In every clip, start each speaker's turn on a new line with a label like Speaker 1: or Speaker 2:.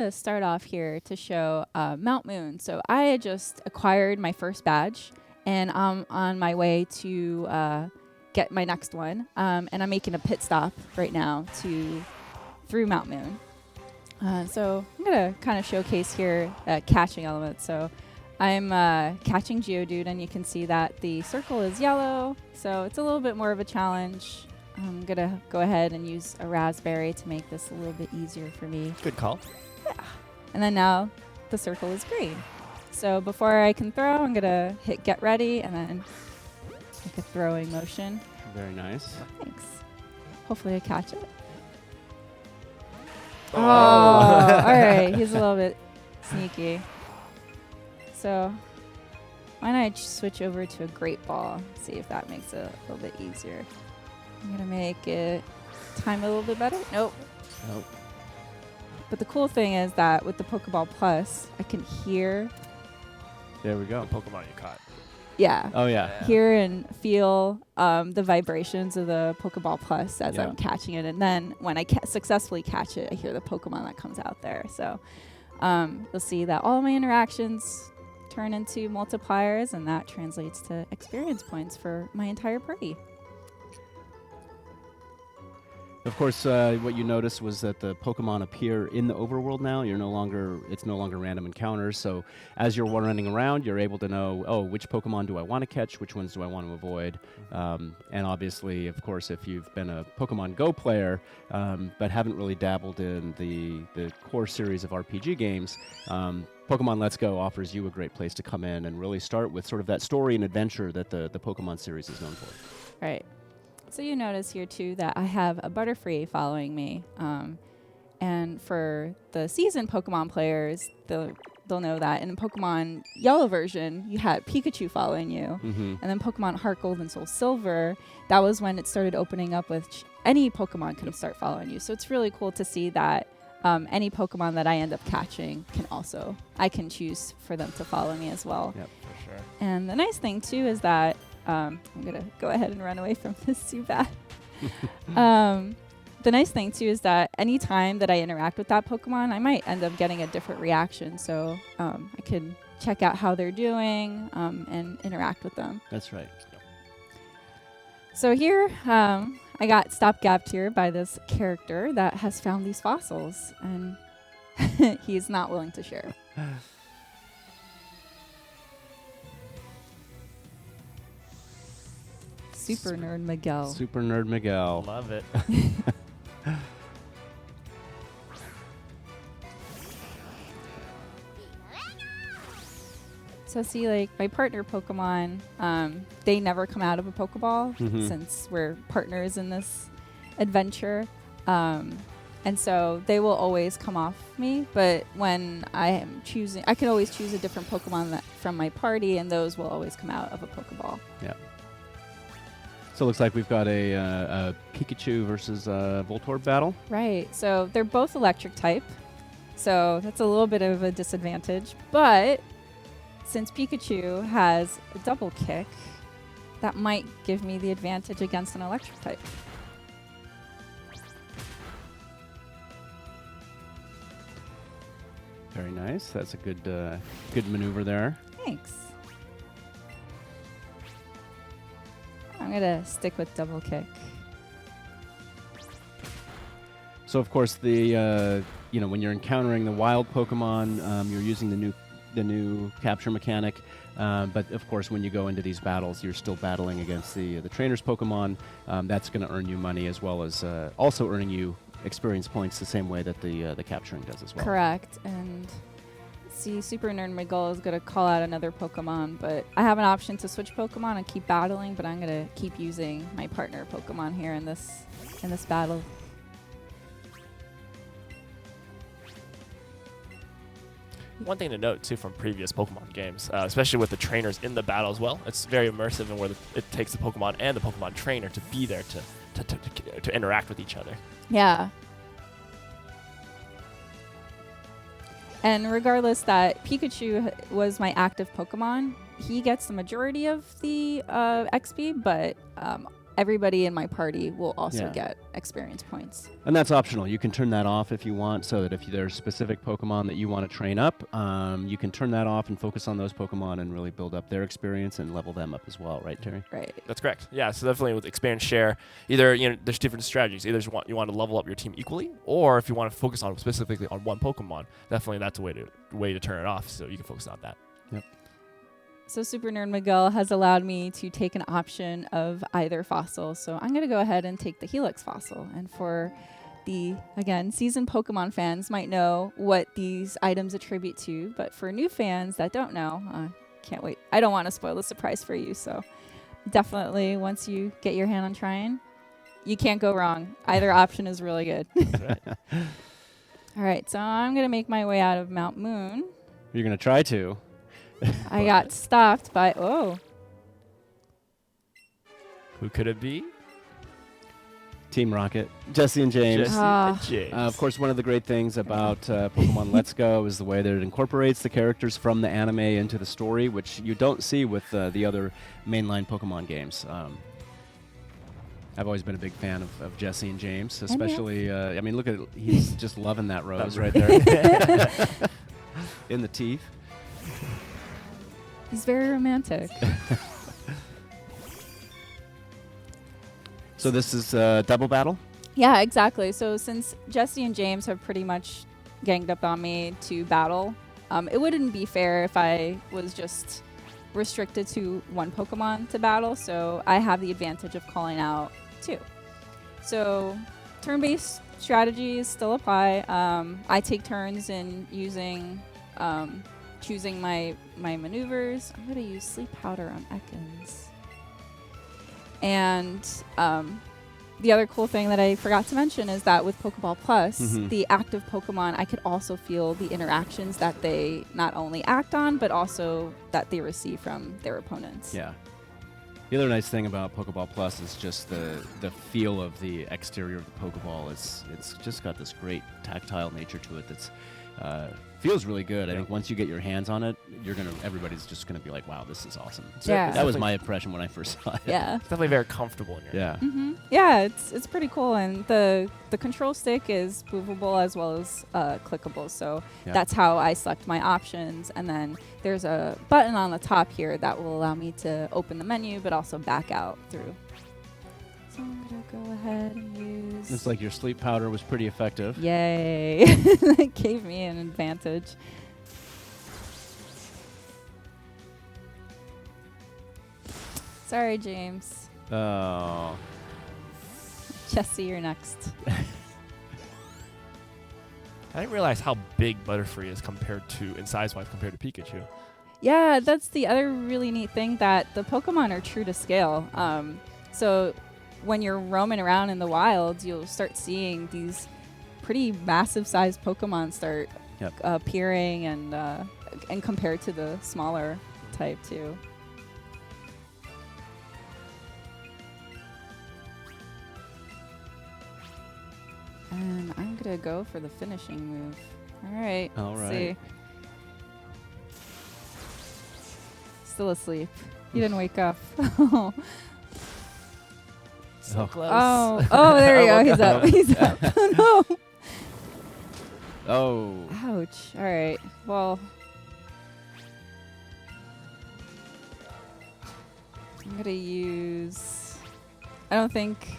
Speaker 1: to start off here to show Mount Moon. So I had just acquired my first badge, and I'm on my way to get my next one. And I'm making a pit stop right now through Mount Moon. So I'm gonna kind of showcase here catching elements. So I'm catching Geodude, and you can see that the circle is yellow, so it's a little bit more of a challenge. I'm gonna go ahead and use a raspberry to make this a little bit easier for me.
Speaker 2: Good call.
Speaker 1: Yeah. And then now the circle is green. So before I can throw, I'm gonna hit get ready and then make a throwing motion.
Speaker 3: Very nice.
Speaker 1: Thanks. Hopefully I catch it.
Speaker 2: Oh.
Speaker 1: All right. He's a little bit sneaky. So why don't I switch over to a great ball, see if that makes it a little bit easier. I'm gonna make it time a little bit better. Nope.
Speaker 3: Nope.
Speaker 1: But the cool thing is that with the Pokeball Plus, I can hear.
Speaker 3: There we go.
Speaker 2: Pokemon you caught.
Speaker 1: Yeah.
Speaker 3: Oh, yeah.
Speaker 1: Hear and feel the vibrations of the Pokeball Plus as
Speaker 3: Yeah.
Speaker 1: I'm catching it. And then when I successfully catch it, I hear the Pokemon that comes out there. So you'll see that all my interactions turn into multipliers, and that translates to experience points for my entire party.
Speaker 3: Of course, what you noticed was that the Pokemon appear in the overworld now. It's no longer random encounters. So as you're running around, you're able to know, oh, which Pokemon do I want to catch? Which ones do I want to avoid? And obviously, of course, if you've been a Pokemon Go player, but haven't really dabbled in the core series of RPG games, Pokemon Let's Go offers you a great place to come in and really start with sort of that story and adventure that the Pokemon series is known for.
Speaker 1: Right. So you notice here, too, that I have a Butterfree following me. And for the seasoned Pokemon players, they'll know that in Pokemon Yellow version, you had Pikachu following you.
Speaker 3: Mm-hmm.
Speaker 1: And then Pokemon Heart Gold and Soul Silver, that was when it started opening up with any Pokemon can start following you. So it's really cool to see that any Pokemon that I end up catching I can choose for them to follow me as well.
Speaker 3: Yep,
Speaker 2: For sure.
Speaker 1: And the nice thing, too, is that I'm going to go ahead and run away from this too bad. The nice thing, too, is that any time that I interact with that Pokemon, I might end up getting a different reaction. So I can check out how they're doing and interact with them.
Speaker 3: That's right.
Speaker 1: So here, I got stopgapped here by this character that has found these fossils, and he's not willing to share. Super Nerd Miguel.
Speaker 3: Super Nerd Miguel.
Speaker 2: Love it.
Speaker 1: So see, like, my partner Pokemon, they never come out of a Pokeball since we're partners in this adventure. And so they will always come off me. But when I am choosing, I can always choose a different Pokemon from my party, and those will always come out of a Pokeball.
Speaker 3: Yeah. So it looks like we've got a Pikachu versus Voltorb battle.
Speaker 1: Right. So they're both electric type. So that's a little bit of a disadvantage. But since Pikachu has a double kick, that might give me the advantage against an electric type.
Speaker 3: Very nice. That's a good maneuver there.
Speaker 1: Thanks. I'm going to stick with double kick.
Speaker 3: So of course when you're encountering the wild Pokemon, you're using the new capture mechanic. But of course, when you go into these battles, you're still battling against the trainer's Pokemon. That's going to earn you money as well as also earning you experience points the same way that the capturing does as well.
Speaker 1: Correct. And see, Super Nerd Miguel is going to call out another Pokemon, but I have an option to switch Pokemon and keep battling, but I'm going to keep using my partner Pokemon here in this battle.
Speaker 2: One thing to note, too, from previous Pokemon games, especially with the trainers in the battle as well, it's very immersive in where it takes the Pokemon and the Pokemon trainer to be there to interact with each other.
Speaker 1: Yeah. And regardless that Pikachu was my active Pokemon, he gets the majority of the XP, but everybody in my party will also
Speaker 3: Yeah.
Speaker 1: get experience points.
Speaker 3: And that's optional. You can turn that off if you want, so that if there's specific Pokemon that you want to train up, you can turn that off and focus on those Pokemon and really build up their experience and level them up as well, right, Terry?
Speaker 1: Right.
Speaker 2: That's correct. Yeah, so definitely with expand share, either there's different strategies. Either you want to level up your team equally, or if you want to focus on specifically on one Pokemon, definitely that's a way to turn it off, so you can focus on that.
Speaker 3: Yep.
Speaker 1: So Super Nerd Miguel has allowed me to take an option of either fossil. So I'm going to go ahead and take the Helix fossil. And for the, again, seasoned Pokemon fans might know what these items attribute to. But for new fans that don't know, can't wait. I don't want to spoil the surprise for you. So definitely once you get your hand on trying, you can't go wrong. Either option is really good.
Speaker 2: That's right.
Speaker 1: All right. So I'm going to make my way out of Mount Moon.
Speaker 3: You're going to try to.
Speaker 1: I got stopped by,
Speaker 2: Who could it be?
Speaker 3: Team Rocket, Jesse and James.
Speaker 2: Jesse
Speaker 1: Ah.
Speaker 2: and James.
Speaker 3: Of course, one of the great things about Pokemon Let's Go is the way that it incorporates the characters from the anime into the story, which you don't see with the other mainline Pokemon games. I've always been a big fan of Jesse and James, especially, I mean, look at it. He's just loving that rose right there. In the teeth.
Speaker 1: He's very romantic.
Speaker 3: So this is double battle?
Speaker 1: Yeah, exactly. So since Jesse and James have pretty much ganged up on me to battle, it wouldn't be fair if I was just restricted to one Pokemon to battle. So I have the advantage of calling out two. So turn-based strategies still apply. I take turns in using... choosing my maneuvers. I'm going to use Sleep Powder on Ekans. And the other cool thing that I forgot to mention is that with Pokeball Plus, the active Pokemon, I could also feel the interactions that they not only act on, but also that they receive from their opponents.
Speaker 3: Yeah. The other nice thing about Pokeball Plus is just the feel of the exterior of the Pokeball. It's just got this great tactile nature to it that's feels really good. I think once you get your hands on it, everybody's just gonna be like, "Wow, this is awesome." So
Speaker 1: Yeah.
Speaker 3: that was my impression when I first saw it.
Speaker 1: Yeah.
Speaker 2: It's definitely very comfortable in your
Speaker 3: Yeah.
Speaker 1: Mm-hmm. Yeah, it's pretty cool, and the control stick is movable as well as clickable. So that's how I select my options, and then there's a button on the top here that will allow me to open the menu, but also back out through. So I'm gonna go ahead and use.
Speaker 3: Looks like your sleep powder was pretty effective.
Speaker 1: Yay! That gave me an advantage. Sorry, James.
Speaker 3: Oh.
Speaker 1: Jesse, you're next.
Speaker 2: I didn't realize how big Butterfree is in size-wise compared to Pikachu.
Speaker 1: Yeah, that's the other really neat thing, that the Pokemon are true to scale. So when you're roaming around in the wilds, you'll start seeing these pretty massive-sized Pokemon start appearing, and compared to the smaller type too. And I'm gonna go for the finishing move. All right.
Speaker 3: All
Speaker 1: let's
Speaker 3: right.
Speaker 1: see. Still asleep. He didn't wake up.
Speaker 2: So close.
Speaker 1: Oh, there you go. He's up. He's up. Oh, no.
Speaker 3: Oh.
Speaker 1: Ouch. All right. Well, I'm going to use... I don't think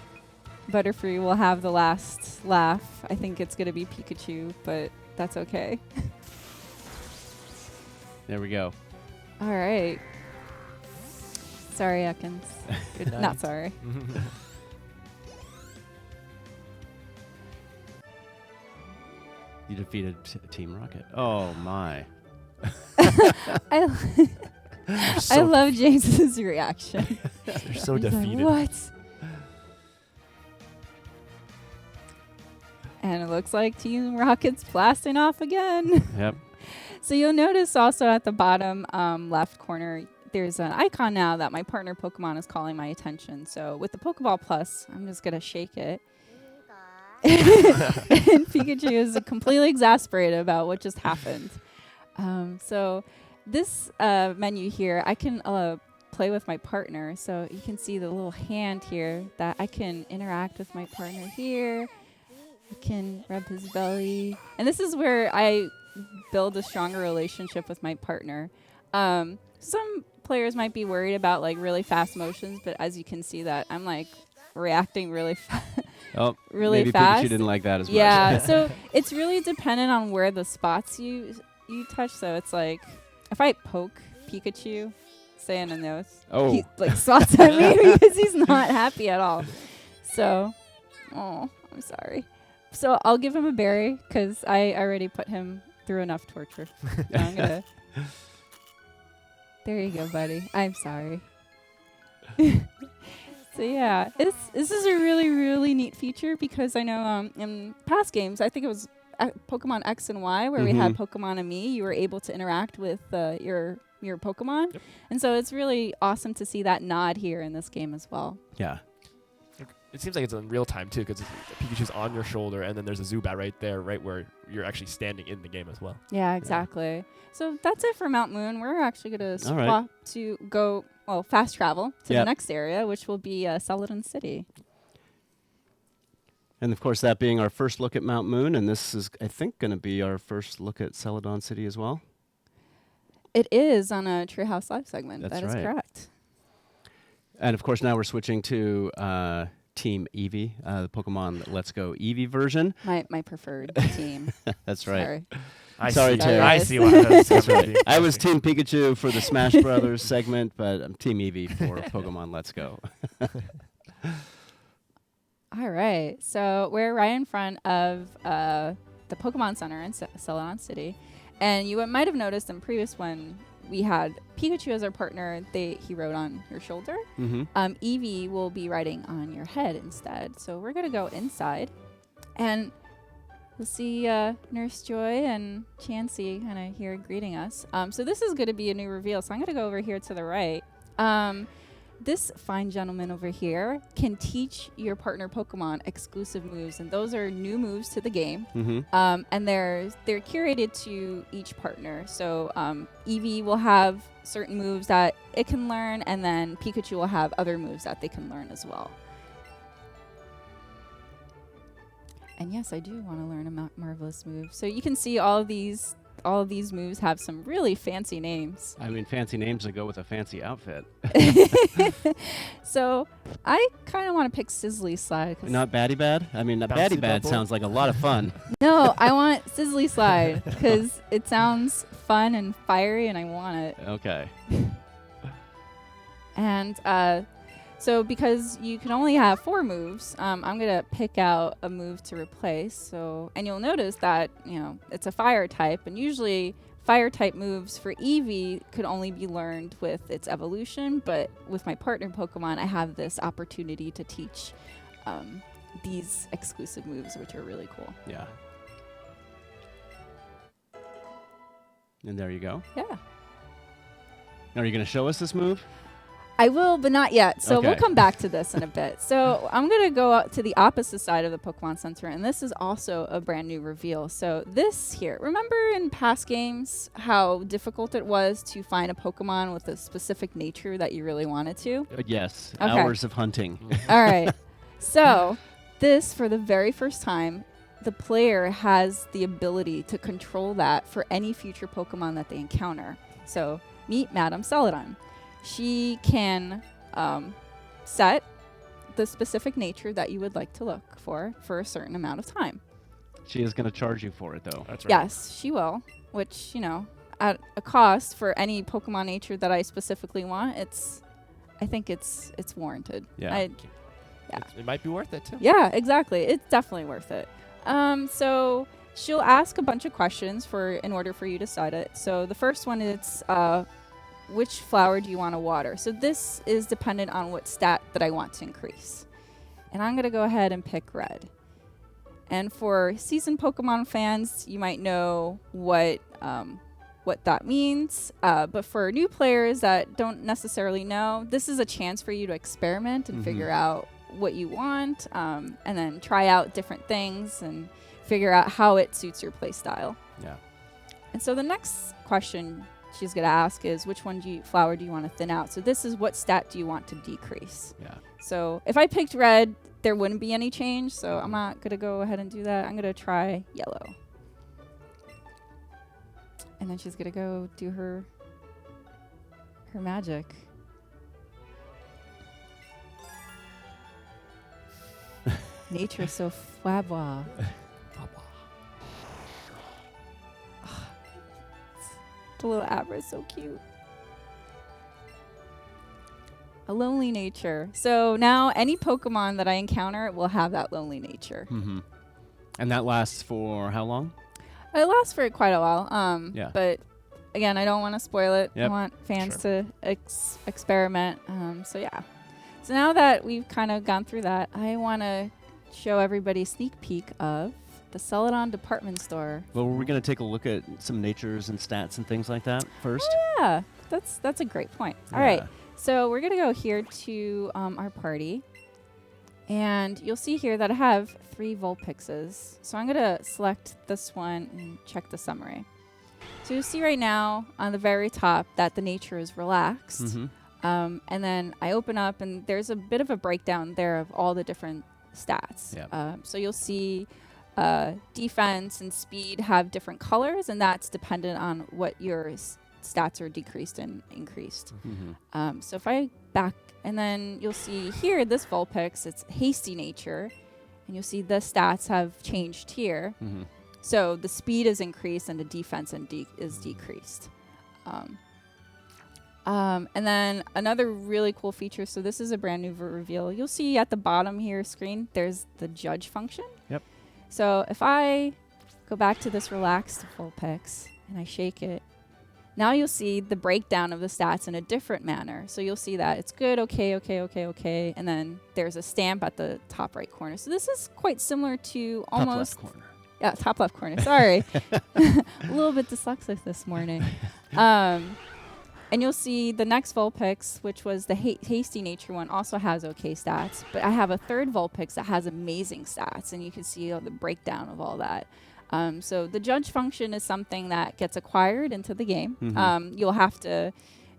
Speaker 1: Butterfree will have the last laugh. I think it's going to be Pikachu, but that's okay.
Speaker 3: There we go.
Speaker 1: All right. Sorry, Ekans.
Speaker 2: Good night.
Speaker 1: Not sorry.
Speaker 3: You defeated Team Rocket. Oh, my.
Speaker 1: I love James's reaction.
Speaker 2: They're so
Speaker 1: He's like,
Speaker 2: defeated.
Speaker 1: what? And it looks like Team Rocket's blasting off again.
Speaker 3: Yep.
Speaker 1: So you'll notice also at the bottom left corner, there's an icon now that my partner Pokemon is calling my attention. So with the Pokeball Plus, I'm just going to shake it. And Pikachu is completely exasperated about what just happened. So this menu here, I can play with my partner. So you can see the little hand here that I can interact with my partner here. I can rub his belly. And this is where I build a stronger relationship with my partner. Some players might be worried about like really fast motions, but as you can see that I'm like reacting really
Speaker 3: Oh,
Speaker 1: really
Speaker 3: maybe
Speaker 1: fast.
Speaker 3: Pikachu didn't like that as much.
Speaker 1: Yeah, so it's really dependent on where the spots you touch. So it's like if I poke Pikachu, say in the nose, he like swats at me because he's not happy at all. So, I'm sorry. So I'll give him a berry because I already put him through enough torture. So I'm gonna. There you go, buddy. I'm sorry. So yeah, this is a really, really neat feature because I know in past games, I think it was Pokemon X and Y where we had Pokemon and Me, you were able to interact with your Pokemon. Yep. And so it's really awesome to see that nod here in this game as well.
Speaker 3: Yeah.
Speaker 2: It seems like it's in real time too, because Pikachu's on your shoulder, and then there's a Zubat right there, right where you're actually standing in the game as well.
Speaker 1: Yeah, exactly. Yeah. So that's it for Mount Moon. We're actually going to swap to go, fast travel to the next area, which will be Celadon City.
Speaker 3: And of course, that being our first look at Mount Moon, and this is, I think, going to be our first look at Celadon City as well.
Speaker 1: It is on a Treehouse Live segment.
Speaker 3: That's
Speaker 1: that is
Speaker 3: right.
Speaker 1: Correct.
Speaker 3: And of course, now we're switching to Team Eevee, the Pokemon Let's Go Eevee version.
Speaker 1: My preferred team.
Speaker 3: That's right.
Speaker 1: Sorry.
Speaker 3: Sorry, Terry.
Speaker 2: I see why that's
Speaker 3: right. I was Team Pikachu for the Smash Brothers segment, but I'm Team Eevee for Pokemon Let's Go.
Speaker 1: All right. So we're right in front of the Pokemon Center in Celadon City. And you might have noticed in previous one, we had Pikachu as our partner. He rode on your shoulder. Eevee will be riding on your head instead. So we're going to go inside. And we'll see Nurse Joy and Chansey kind of here greeting us. So this is going to be a new reveal. So I'm going to go over here to the right. This fine gentleman over here can teach your partner Pokemon exclusive moves, and those are new moves to the game. And they're curated to each partner. So Eevee will have certain moves that it can learn, and then Pikachu will have other moves that they can learn as well. And yes, I do want to learn a marvelous move. So you can see all of these moves have some really fancy names.
Speaker 3: I mean, fancy names that go with a fancy outfit.
Speaker 1: So I kind of want to pick Sizzly Slide.
Speaker 3: Not Batty Bad? I mean, Batty Bad sounds like a lot of fun.
Speaker 1: No, I want Sizzly Slide because it sounds fun and fiery, and I want it.
Speaker 3: Okay.
Speaker 1: And so because you can only have 4 moves, I'm going to pick out a move to replace. So, and you'll notice that, it's a fire type, and usually fire type moves for Eevee could only be learned with its evolution, but with my partner Pokemon, I have this opportunity to teach these exclusive moves, which are really cool.
Speaker 3: Yeah. And there you go.
Speaker 1: Yeah.
Speaker 3: Now, are you going to show us this move?
Speaker 1: I will, but not yet. So
Speaker 3: okay.
Speaker 1: We'll come back to this in a bit. So I'm going to go out to the opposite side of the Pokemon Center, and this is also a brand new reveal. So this here, remember in past games how difficult it was to find a Pokemon with a specific nature that you really wanted to?
Speaker 3: Yes.
Speaker 1: Okay.
Speaker 3: Hours of hunting.
Speaker 1: All right. So this, for the very first time, the player has the ability to control that for any future Pokemon that they encounter. So meet Madame Celadon. She can set the specific nature that you would like to look for a certain amount of time.
Speaker 3: She is going to charge you for it, though.
Speaker 2: That's right.
Speaker 1: Yes, she will, which, at a cost for any Pokemon nature that I specifically want, I think it's warranted.
Speaker 3: Yeah.
Speaker 2: It might be worth it, too.
Speaker 1: Yeah, exactly. It's definitely worth it. So she'll ask a bunch of questions in order for you to decide it. So the first one is, which flower do you want to water? So this is dependent on what stat that I want to increase. And I'm going to go ahead and pick red. And for seasoned Pokemon fans, you might know what that means. But for new players that don't necessarily know, this is a chance for you to experiment and figure out what you want, and then try out different things and figure out how it suits your play style.
Speaker 3: Yeah.
Speaker 1: And so the next question she's going to ask is, which flower do you want to thin out? So this is what stat do you want to decrease?
Speaker 3: Yeah.
Speaker 1: So if I picked red, there wouldn't be any change. So I'm not going to go ahead and do that. I'm going to try yellow. And then she's going to go do her magic. Nature is so flabwa. The little Abra is so cute. A lonely nature. So now any Pokemon that I encounter will have that lonely nature.
Speaker 3: Mm-hmm. And that lasts for how long?
Speaker 1: It lasts for quite a while.
Speaker 3: Yeah.
Speaker 1: But again, I don't want to spoil it.
Speaker 3: Yep.
Speaker 1: I want fans to experiment. So yeah. So now that we've kind of gone through that, I want to show everybody a sneak peek of the Celadon department store.
Speaker 3: Well, we're going to take a look at some natures and stats and things like that first.
Speaker 1: Yeah, that's a great point.
Speaker 3: Yeah.
Speaker 1: All right. So we're going to go here to our party. And you'll see here that I have 3 Vulpixes. So I'm going to select this one and check the summary. So you'll see right now on the very top that the nature is relaxed.
Speaker 3: Mm-hmm.
Speaker 1: And then I open up and there's a bit of a breakdown there of all the different stats.
Speaker 3: Yep.
Speaker 1: So you'll see defense and speed have different colors, and that's dependent on what your stats are decreased and increased.
Speaker 3: Mm-hmm.
Speaker 1: So if I back, and then you'll see here, this Vulpix, it's hasty nature, and you'll see the stats have changed here.
Speaker 3: Mm-hmm.
Speaker 1: So the speed is increased and the defense is decreased. And then another really cool feature, so this is a brand new reveal. You'll see at the bottom here screen, there's the judge function.
Speaker 3: Yep.
Speaker 1: So if I go back to this relaxed Vulpix and I shake it, now you'll see the breakdown of the stats in a different manner. So you'll see that it's good, okay, okay, okay, okay. And then there's a stamp at the top right corner. So this is quite similar to almost...
Speaker 3: Top left corner.
Speaker 1: Yeah, top left corner. Sorry. A little bit dyslexic this morning. And you'll see the next Vulpix, which was the hasty nature one, also has okay stats. But I have a third Vulpix that has amazing stats, and you can see the breakdown of all that. So the judge function is something that gets acquired into the game.
Speaker 3: Mm-hmm.
Speaker 1: You'll have to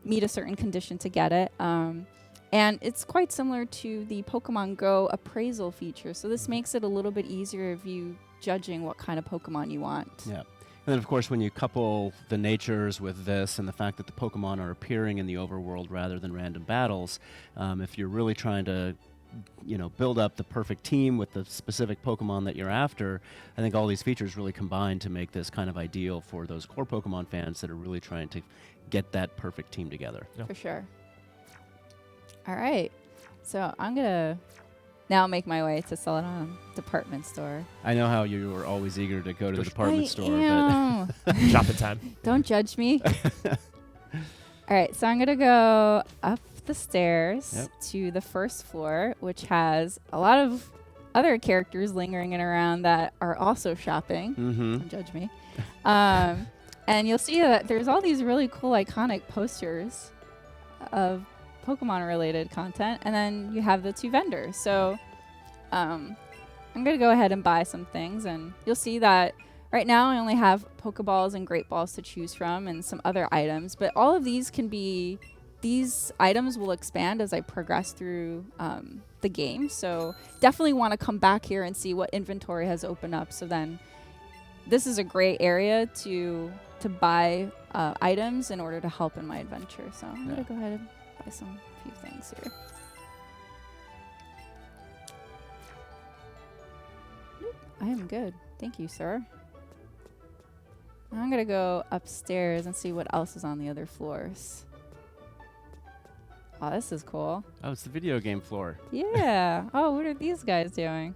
Speaker 1: meet a certain condition to get it. And it's quite similar to the Pokemon Go appraisal feature. So this makes it a little bit easier of you judging what kind of Pokemon you want.
Speaker 3: Yeah. And then, of course, when you couple the natures with this and the fact that the Pokemon are appearing in the overworld rather than random battles, if you're really trying to, build up the perfect team with the specific Pokemon that you're after, I think all these features really combine to make this kind of ideal for those core Pokemon fans that are really trying to get that perfect team together.
Speaker 2: Yeah.
Speaker 1: For sure. All right. So I'm going to now make my way to Celadon department store.
Speaker 3: I know how you were always eager to go to the department store.
Speaker 1: But
Speaker 2: Shopping time.
Speaker 1: Don't judge me. All right, so I'm going to go up the stairs to the first floor, which has a lot of other characters lingering around that are also shopping.
Speaker 3: Mm-hmm.
Speaker 1: Don't judge me. And you'll see that there's all these really cool iconic posters of Pokemon-related content, and then you have the 2 vendors. So I'm going to go ahead and buy some things, and you'll see that right now I only have Pokeballs and Great Balls to choose from and some other items, but all of these these items will expand as I progress through the game. So definitely want to come back here and see what inventory has opened up. So then this is a great area to buy items in order to help in my adventure. So I'm going to go ahead and buy some few things here. I am good. Thank you, sir. I'm going to go upstairs and see what else is on the other floors. Oh, this is cool.
Speaker 3: Oh, it's the video game floor.
Speaker 1: Yeah. Oh, what are these guys doing?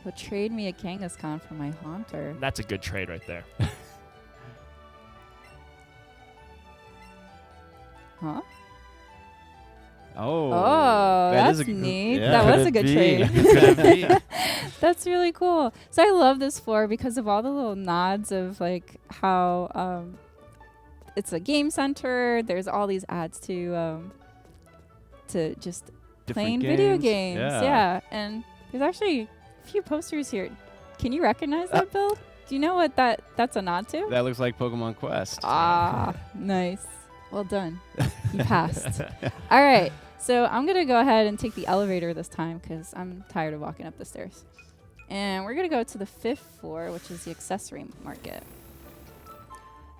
Speaker 1: Well, trade me a Kangaskhan for my Haunter.
Speaker 2: That's a good trade right there.
Speaker 1: Huh?
Speaker 3: Oh,
Speaker 1: that's
Speaker 3: is
Speaker 1: neat.
Speaker 3: Yeah.
Speaker 1: That was
Speaker 3: Could
Speaker 1: a good
Speaker 3: it be?
Speaker 1: trade.
Speaker 3: Could it be?
Speaker 1: That's really cool. So I love this floor because of all the little nods of like how it's a game center. There's all these ads to just
Speaker 3: Different
Speaker 1: playing video
Speaker 3: games.
Speaker 1: games. Yeah. And there's actually a few posters here. Can you recognize that build? Do you know what that's a nod to?
Speaker 3: That looks like Pokemon Quest.
Speaker 1: Ah, nice. Well done. You passed. All right. So I'm going to go ahead and take the elevator this time because I'm tired of walking up the stairs. And we're going to go to the 5th floor, which is the accessory market.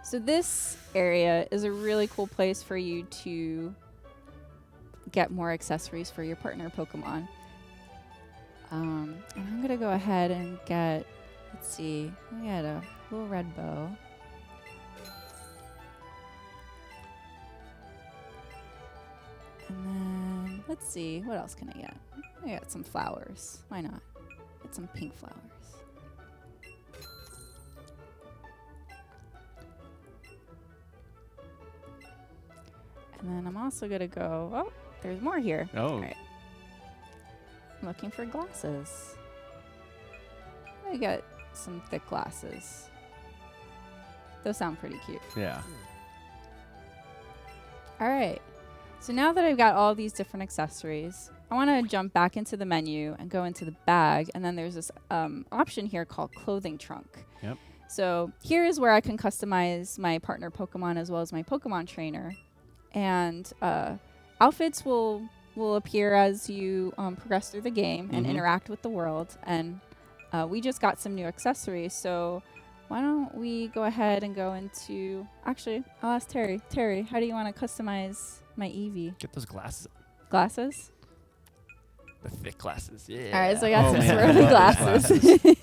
Speaker 1: So this area is a really cool place for you to get more accessories for your partner Pokemon. And I'm going to go ahead and get, let's see, I got a little red bow. And then, let's see, what else can I get? I got some flowers. Why not? Get some pink flowers. And then I'm also going to go, oh, there's more here.
Speaker 3: Oh.
Speaker 1: All right. I'm looking for glasses. I got some thick glasses. Those sound pretty cute.
Speaker 3: Yeah.
Speaker 1: All right. So now that I've got all these different accessories, I want to jump back into the menu and go into the bag. And then there's this option here called clothing trunk.
Speaker 3: Yep.
Speaker 1: So here is where I can customize my partner Pokemon as well as my Pokemon trainer. And outfits will appear as you progress through the game and interact with the world. And we just got some new accessories. So why don't we go ahead and go into... Actually, I'll ask Terry. Terry, how do you want to customize my Eevee?
Speaker 2: Get those glasses.
Speaker 1: Glasses?
Speaker 2: The thick glasses. Yeah.
Speaker 1: All right, so I got
Speaker 3: Oh,
Speaker 1: some
Speaker 3: man, I
Speaker 1: swirly
Speaker 3: love these
Speaker 1: glasses.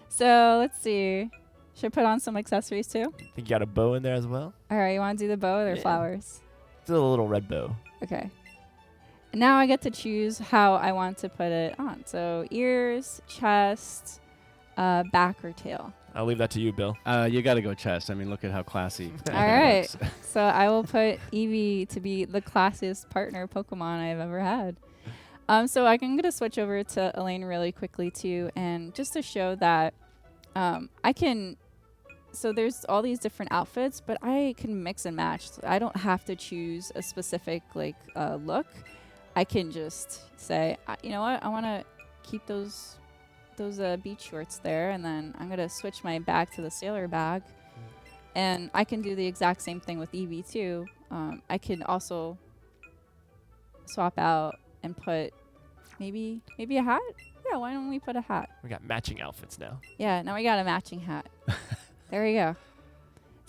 Speaker 1: So let's see. Should I put on some accessories too?
Speaker 2: Think you got a bow in there as well?
Speaker 1: All right, you want to do the bow or the
Speaker 2: Yeah.
Speaker 1: flowers?
Speaker 2: Still a little red bow.
Speaker 1: Okay. And now I get to choose how I want to put it on. So ears, chest, back or tail.
Speaker 2: I'll leave that to you, Bill.
Speaker 3: You got to go chest. I mean, look at how classy.
Speaker 1: All right. So I will put Eevee to be the classiest partner Pokemon I've ever had. So I'm going to switch over to Elaine really quickly too. And just to show that I can... So there's all these different outfits, but I can mix and match. So I don't have to choose a specific look. I can just say, you know what, I want to keep those beach shorts there, and then I'm gonna switch my bag to the sailor bag, and I can do the exact same thing with Eevee too. I can also swap out and put maybe a hat. Yeah, why don't we put a hat?
Speaker 2: We got matching outfits now.
Speaker 1: Yeah, now we got a matching hat. There we go.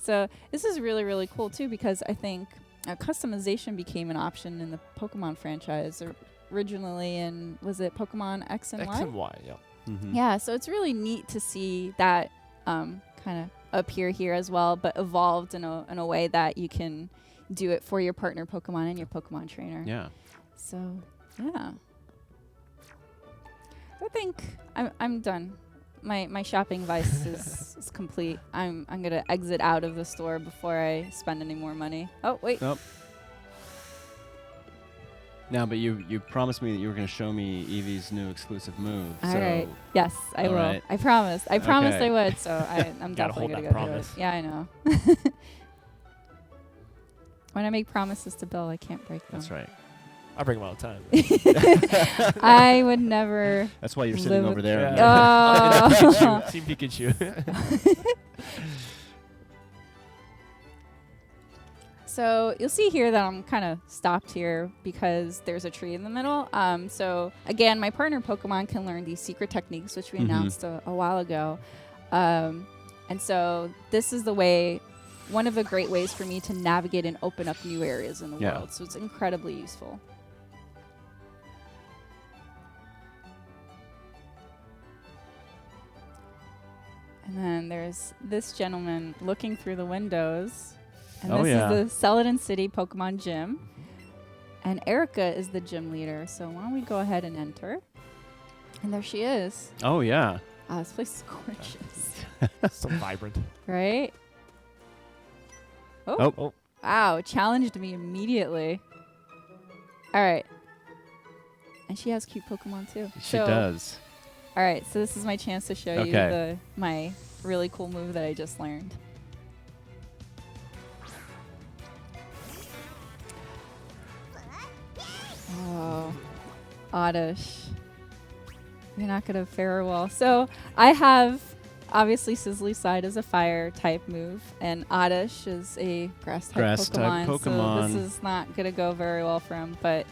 Speaker 1: So this is really, really cool too, because I think customization became an option in the Pokemon franchise originally, and was it Pokemon X and Y?
Speaker 2: X and Y, yeah.
Speaker 3: Mm-hmm.
Speaker 1: Yeah, so it's really neat to see that kind of appear here as well, but evolved in a way that you can do it for your partner Pokemon and your Pokemon trainer.
Speaker 3: Yeah.
Speaker 1: So, yeah. I think I'm done. My shopping vice is complete. I'm gonna exit out of the store before I spend any more money. Oh wait.
Speaker 3: Nope. Now, but you promised me that you were going to show me Eevee's new exclusive move.
Speaker 1: All
Speaker 3: so
Speaker 1: right. Yes, I
Speaker 3: all
Speaker 1: will.
Speaker 3: right.
Speaker 1: I promised. I promised
Speaker 3: Okay.
Speaker 1: I would. So I'm
Speaker 2: Gotta
Speaker 1: definitely
Speaker 2: hold
Speaker 1: gonna
Speaker 2: that
Speaker 1: go do it.
Speaker 2: promise.
Speaker 1: Yeah, I know. When I make promises to Bill, I can't break them.
Speaker 3: That's right.
Speaker 2: I bring them all the time.
Speaker 1: I would never.
Speaker 3: That's why you're
Speaker 1: Live
Speaker 3: sitting
Speaker 1: with-
Speaker 3: over there.
Speaker 1: Yeah. Oh.
Speaker 2: Team Pikachu.
Speaker 1: So you'll see here that I'm kind of stopped here because there's a tree in the middle. So again, my partner Pokemon can learn these secret techniques, which we announced a while ago. And so this is one of the great ways for me to navigate and open up new areas in the
Speaker 3: Yeah.
Speaker 1: world. So it's incredibly useful. And then there's this gentleman looking through the windows. And
Speaker 3: Oh,
Speaker 1: this
Speaker 3: yeah.
Speaker 1: is the Celadon City Pokemon Gym. And Erica is the gym leader. So why don't we go ahead and enter? And there she is.
Speaker 3: Oh, yeah.
Speaker 1: Oh, this place is gorgeous.
Speaker 2: So vibrant.
Speaker 1: Right?
Speaker 3: Oh.
Speaker 1: Wow, challenged me immediately. All right. And she has cute Pokemon too.
Speaker 3: She does.
Speaker 1: All right, so this is my chance to show
Speaker 3: Okay.
Speaker 1: you my really cool move that I just learned. Oh, Oddish. You're not going to fare well. So I have Obviously, Sizzly Side is a fire type move, and Oddish is a grass type Pokemon. So this is not going to go very well for him. But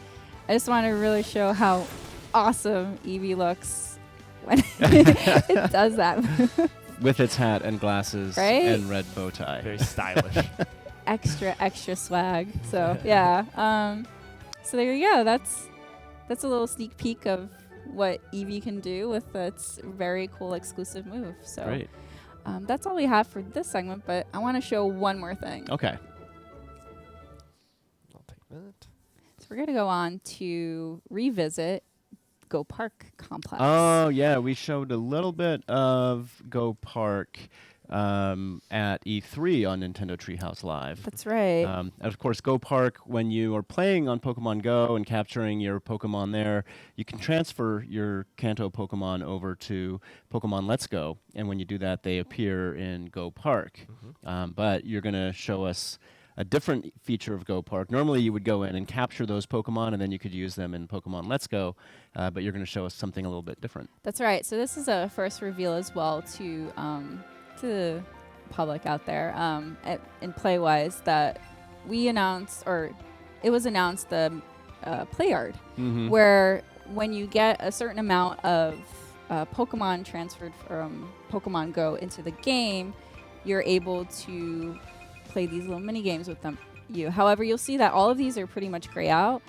Speaker 1: I just want to really show how awesome Eevee looks when it does that move.
Speaker 3: With its hat and glasses and red bow tie.
Speaker 2: Very stylish.
Speaker 1: extra swag. So yeah. So there you go. That's a little sneak peek of what Eevee can do with its very cool exclusive move. So
Speaker 3: Great.
Speaker 1: That's all we have for this segment, but I want to show one more thing.
Speaker 3: Okay.
Speaker 2: I'll take that.
Speaker 1: So we're going to go on to revisit Go Park Complex.
Speaker 3: Oh, yeah. We showed a little bit of Go Park at E3 on Nintendo Treehouse Live.
Speaker 1: That's right.
Speaker 3: And of course, Go Park, when you are playing on Pokemon Go and capturing your Pokemon there, you can transfer your Kanto Pokemon over to Pokemon Let's Go. And when you do that, they appear in Go Park. But you're going to show us a different feature of Go Park. Normally, you would go in and capture those Pokemon, and then you could use them in Pokemon Let's Go. But you're going to show us something a little bit different.
Speaker 1: That's right. So this is a first reveal as well to the public out there in Playwise that we announced, or it was announced, the Play Yard, where when you get a certain amount of Pokemon transferred from Pokemon Go into the game, you're able to play these little mini games with them. However, you'll see that all of these are pretty much gray out,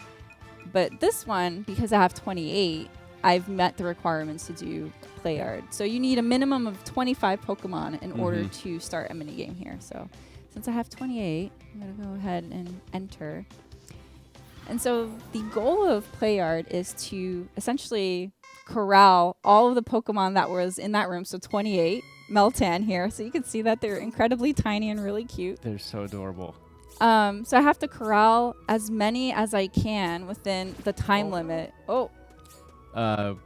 Speaker 1: but this one, because I have 28, I've met the requirements to do Play Yard. So you need a minimum of 25 Pokemon in order to start a mini game here. So since I have 28, I'm going to go ahead and enter. And so the goal of Play Yard is to essentially corral all of the Pokemon that was in that room. So 28 Meltan here. So you can see that they're incredibly tiny and really cute.
Speaker 3: They're so adorable.
Speaker 1: So I have to corral as many as I can within the time limit.
Speaker 3: That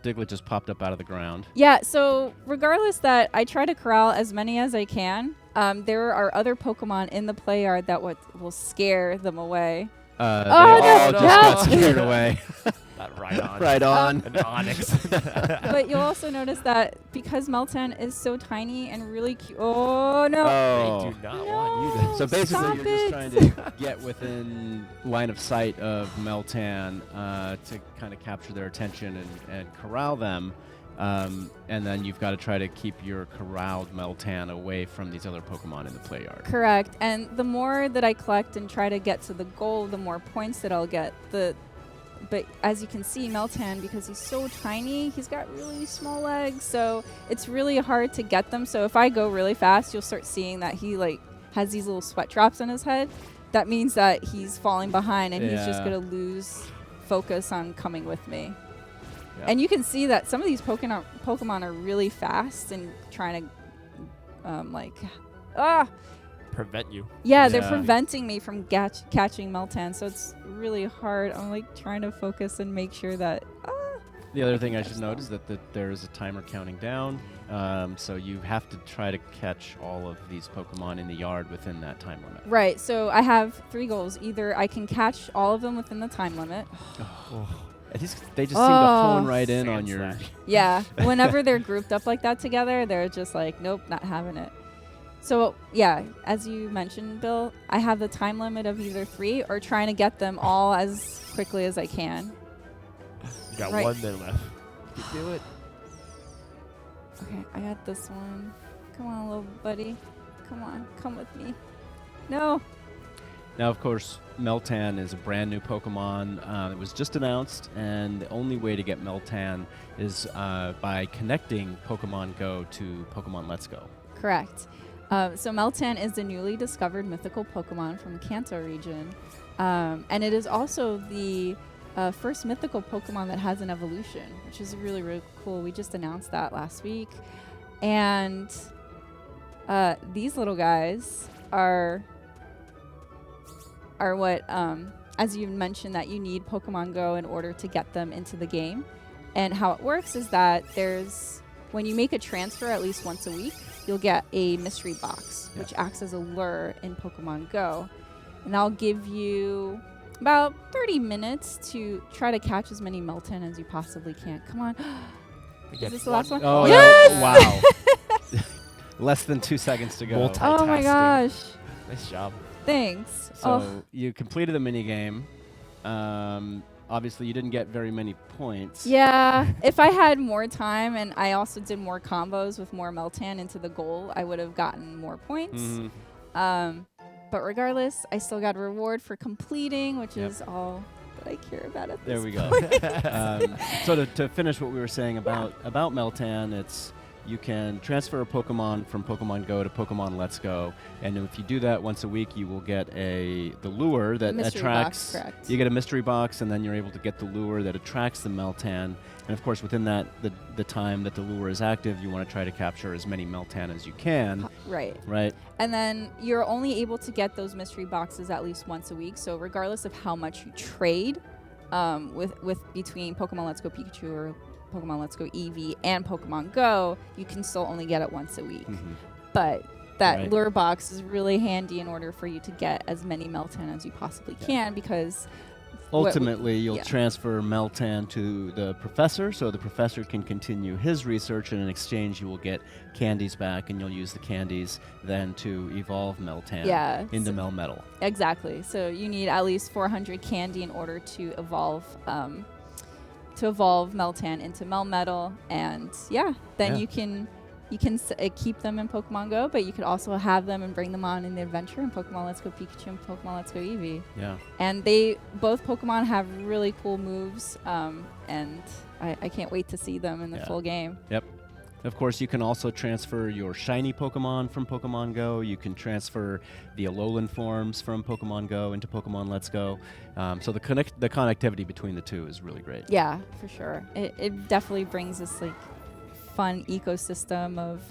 Speaker 3: Diglett just popped up out of the ground.
Speaker 1: Yeah, so regardless that I try to corral as many as I can, there are other Pokemon in the Play Yard that will scare them away.
Speaker 3: They all just got scared away.
Speaker 2: Right on.
Speaker 3: Right on.
Speaker 2: An Onyx.
Speaker 1: But you'll also notice that because Meltan is so tiny and really cute. Oh, no.
Speaker 2: They do not want you to.
Speaker 3: So basically,
Speaker 1: Stop
Speaker 3: you're just trying to get within line of sight of Meltan to kind of capture their attention and corral them. And then you've got to try to keep your corralled Meltan away from these other Pokemon in the Play Yard.
Speaker 1: Correct. And the more that I collect and try to get to the goal, the more points that I'll get. But as you can see, Meltan, because he's so tiny, he's got really small legs, so it's really hard to get them. So if I go really fast, you'll start seeing that he has these little sweat drops on his head. That means that he's falling behind, and he's just going to lose focus on coming with me. Yeah. And you can see that some of these Pokemon are really fast and trying to
Speaker 2: prevent you.
Speaker 1: Yeah, they're preventing me from catching Meltan, so it's really hard. I'm trying to focus and make sure that.
Speaker 3: The other thing I should note is that there is a timer counting down, so you have to try to catch all of these Pokemon in the yard within that time limit.
Speaker 1: Right. So I have 3 goals. Either I can catch all of them within the time limit.
Speaker 3: They just seem to hone right in on your.
Speaker 1: Yeah. Whenever they're grouped up like that together, they're just nope, not having it. So, yeah, as you mentioned, Bill, I have the time limit of either 3 or trying to get them all as quickly as I can.
Speaker 2: You got 1 minute left.
Speaker 3: You can do it.
Speaker 1: Okay, I got this one. Come on, little buddy. Come on, come with me. No.
Speaker 3: Now, of course, Meltan is a brand new Pokemon. It was just announced, and the only way to get Meltan is by connecting Pokemon Go to Pokemon Let's Go.
Speaker 1: Correct. So Meltan is the newly discovered mythical Pokemon from the Kanto region. And it is also the first mythical Pokemon that has an evolution, which is really, really cool. We just announced that last week. And these little guys are what, as you mentioned, that you need Pokemon Go in order to get them into the game. And how it works is that when you make a transfer at least once a week, you'll get a mystery box, which acts as a lure in Pokemon Go. And that'll give you about 30 minutes to try to catch as many Meltan as you possibly can. Come on. Is this the last one?
Speaker 3: Oh,
Speaker 1: yes!
Speaker 3: Wow. Less than 2 seconds to go.
Speaker 2: Multi-
Speaker 1: Oh my
Speaker 2: Fantastic.
Speaker 1: gosh.
Speaker 2: Nice job.
Speaker 1: Thanks.
Speaker 3: So you completed the mini game. Obviously, you didn't get very many points.
Speaker 1: Yeah, if I had more time and I also did more combos with more Meltan into the goal, I would have gotten more points.
Speaker 3: Mhm.
Speaker 1: But regardless, I still got a reward for completing, which
Speaker 3: Yep.
Speaker 1: is all that I care about at
Speaker 3: There
Speaker 1: this
Speaker 3: we
Speaker 1: point.
Speaker 3: go. So to finish what we were saying about Meltan, it's you can transfer a Pokemon from Pokemon Go to Pokemon Let's Go, and if you do that once a week, you will get the lure that
Speaker 1: Mystery
Speaker 3: attracts.
Speaker 1: box, correct.
Speaker 3: You get a mystery box, and then you're able to get the lure that attracts the Meltan. And of course, within that the time that the lure is active, you want to try to capture as many Meltan as you can.
Speaker 1: Right.
Speaker 3: Right.
Speaker 1: And then you're only able to get those mystery boxes at least once a week. So regardless of how much you trade with between Pokemon Let's Go Pikachu or Pokemon Let's Go Eevee and Pokemon Go, you can still only get it once a week.
Speaker 3: Mhm.
Speaker 1: But that
Speaker 3: Right.
Speaker 1: lure box is really handy in order for you to get as many Meltan as you possibly can, because
Speaker 3: Ultimately, you'll
Speaker 1: yeah.
Speaker 3: transfer Meltan to the professor, so the professor can continue his research, and in exchange, you will get candies back, and you'll use the candies then to evolve Meltan into Melmetal.
Speaker 1: Exactly. So you need at least 400 candy in order to evolve Meltan into Melmetal, and then
Speaker 3: Yeah.
Speaker 1: you can keep them in Pokemon Go, but you could also have them and bring them on in the adventure in Pokemon Let's Go Pikachu and Pokemon Let's Go Eevee.
Speaker 3: Yeah.
Speaker 1: And both Pokemon have really cool moves, and I can't wait to see them in the full game.
Speaker 3: Yep. Of course, you can also transfer your shiny Pokemon from Pokemon Go. You can transfer the Alolan forms from Pokemon Go into Pokemon Let's Go. So the connectivity between the two is really great.
Speaker 1: Yeah, for sure. It definitely brings this like fun ecosystem of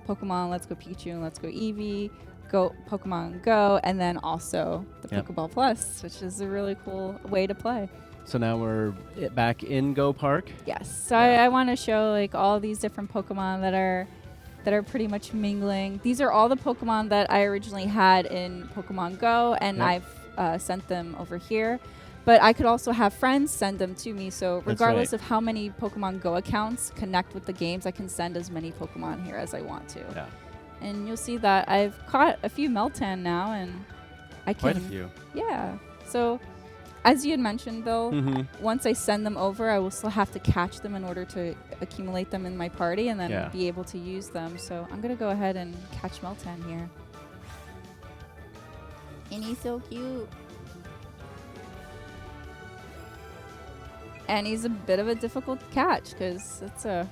Speaker 1: Pokemon Let's Go Pikachu and Let's Go Eevee, Pokemon Go, and then also the
Speaker 3: Yep.
Speaker 1: Pokeball Plus, which is a really cool way to play.
Speaker 3: So now we're back in Go Park.
Speaker 1: Yes. So
Speaker 3: Yeah.
Speaker 1: I want to show like all these different Pokemon that are pretty much mingling. These are all the Pokemon that I originally had in Pokemon Go, and
Speaker 3: Yep.
Speaker 1: I've sent them over here. But I could also have friends send them to me. So regardless
Speaker 3: right.
Speaker 1: of how many Pokemon Go accounts connect with the games, I can send as many Pokemon here as I want to.
Speaker 3: Yeah.
Speaker 1: And you'll see that I've caught a few Meltan now, and I can.
Speaker 3: Quite a few.
Speaker 1: Yeah. So as you had mentioned, Bill,
Speaker 3: Mm-hmm.
Speaker 1: once I send them over, I will still have to catch them in order to accumulate them in my party and then
Speaker 3: Yeah.
Speaker 1: be able to use them. So I'm going to go ahead and catch Meltan here. And he's so cute. And he's a bit of a difficult catch because it's a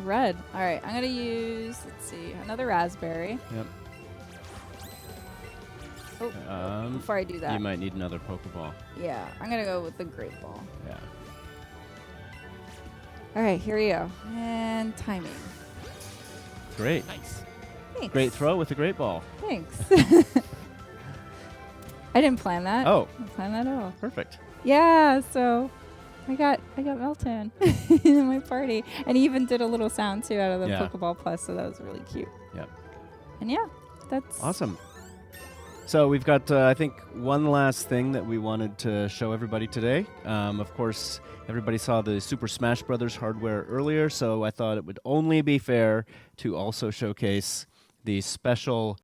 Speaker 1: red. All right, I'm going to use, let's see, another raspberry.
Speaker 3: Yep.
Speaker 1: Oh, before I do that.
Speaker 3: You might need another Pokeball.
Speaker 1: Yeah, I'm going to go with the Great Ball.
Speaker 3: Yeah.
Speaker 1: All right, here we go. And timing.
Speaker 3: Great.
Speaker 2: Nice.
Speaker 1: Thanks.
Speaker 3: Great throw with the Great Ball.
Speaker 1: Thanks. I didn't plan that.
Speaker 3: Oh,
Speaker 1: I didn't plan that at all.
Speaker 3: perfect.
Speaker 1: Yeah, so I got Meltan in my party. And he even did a little sound too out of the
Speaker 3: Yeah.
Speaker 1: Pokeball Plus, so that was really cute.
Speaker 3: Yep.
Speaker 1: And yeah, that's
Speaker 3: Awesome. So we've got, I think, one last thing that we wanted to show everybody today. Of course, everybody saw the Super Smash Brothers hardware earlier, so I thought it would only be fair to also showcase the special